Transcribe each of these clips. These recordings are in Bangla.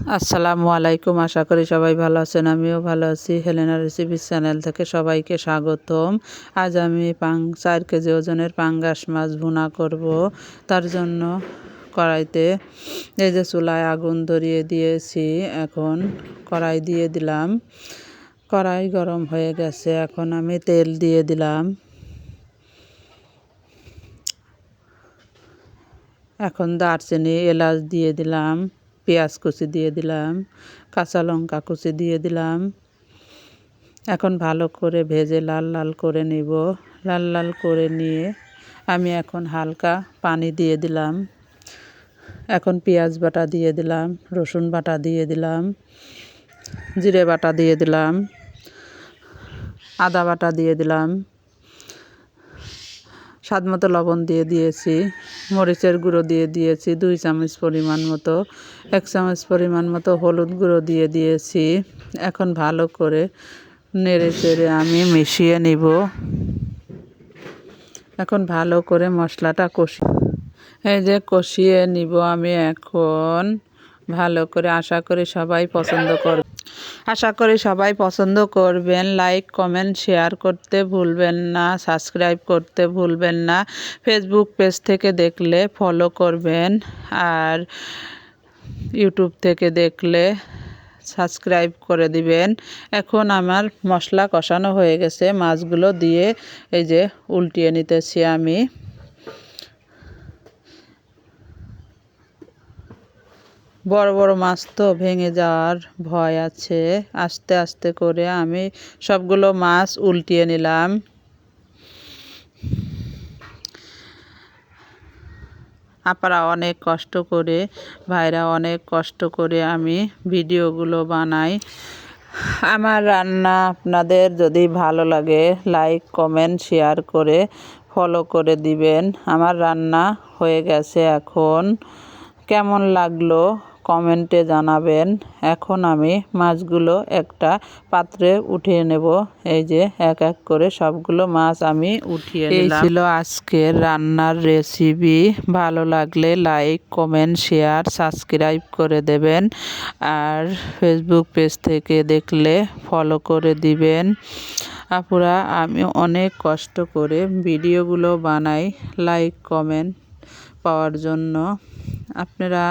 আসসালামু আলাইকুম। আশা করি সবাই ভালো আছেন, আমিও ভালো আছি। হেলেনা রেসিপিস চ্যানেল থেকে সবাইকে স্বাগতম। আজ আমি 4 কেজি ওজনের পাঙ্গাস মাছ ভুনা করব। তার জন্য কড়াইতে এই যে চুলায় আগুন ধরিয়ে দিয়েছি। এখন কড়াই দিয়ে দিলাম। কড়াই গরম হয়ে গেছে, এখন আমি তেল দিয়ে দিলাম। এখন দারচিনি এলাচ দিয়ে দিলাম, পেঁয়াজ কুচি দিয়ে দিলাম, কাঁচা লঙ্কা কুচি দিয়ে দিলাম। এখন ভালো করে ভেজে লাল লাল করে নিব। লাল লাল করে নিয়ে আমি এখন হালকা পানি দিয়ে দিলাম। এখন পেঁয়াজ বাটা দিয়ে দিলাম, রসুন বাটা দিয়ে দিলাম, জিরে বাটা দিয়ে দিলাম, আদা বাটা দিয়ে দিলাম, স্বাদ মতো লবণ দিয়ে দিয়েছি, মরিচের গুঁড়ো দিয়ে দিয়েছি 2 চামচ পরিমাণ মতো, 1 চামচ পরিমাণ মতো হলুদ গুঁড়ো দিয়ে দিয়েছি। এখন ভালো করে নেড়ে চেড়ে আমি মিশিয়ে নিব। এখন ভালো করে মশলাটা কষিয়ে নিব আমি এখন ভালো করে। আশা করি সবাই পছন্দ করবেন। লাইক কমেন্ট শেয়ার করতে ভুলবেন না, সাবস্ক্রাইব করতে ভুলবেন না। ফেসবুক পেজ থেকে দেখলে ফলো করবেন, আর ইউটিউব থেকে দেখলে সাবস্ক্রাইব করে দিবেন। এখন আমার মশলা কষানো হয়ে গেছে, মাছগুলো দিয়ে এই যে উল্টিয়ে নিতেছি আমি। বড় বড় মাছ তো ভেঙে যাওয়ার ভয় আছে। আস্তে আস্তে করে আমি সবগুলো মাছ উল্টিয়ে নিলাম। আপনারা অনেক কষ্ট করে, ভাইরা অনেক কষ্ট করে আমি ভিডিওগুলো বানাই। আমার রান্না আপনাদের যদি ভালো লাগে লাইক কমেন্ট শেয়ার করে ফলো করে দিবেন। আমার রান্না হয়ে গেছে, এখন কেমন লাগলো কমেন্টে জানাবেন। এখন আমি মাছগুলো একটা পাত্রে উঠিয়ে নেব। এই যে এক এক করে সবগুলো মাছ আমি উঠিয়ে নিলাম। এই ছিল আজকের রান্নার রেসিপি। ভালো লাগলে লাইক কমেন্ট শেয়ার সাবস্ক্রাইব করে দেবেন, আর ফেসবুক পেজ থেকে দেখলে ফলো করে দিবেন। আপুরা, আমি অনেক কষ্ট করে ভিডিওগুলো বানাই লাইক কমেন্ট পাওয়ার জন্য। আপনারা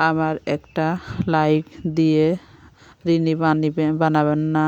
আমার একটা লাইক দিয়ে ঋণী বানাবেন না।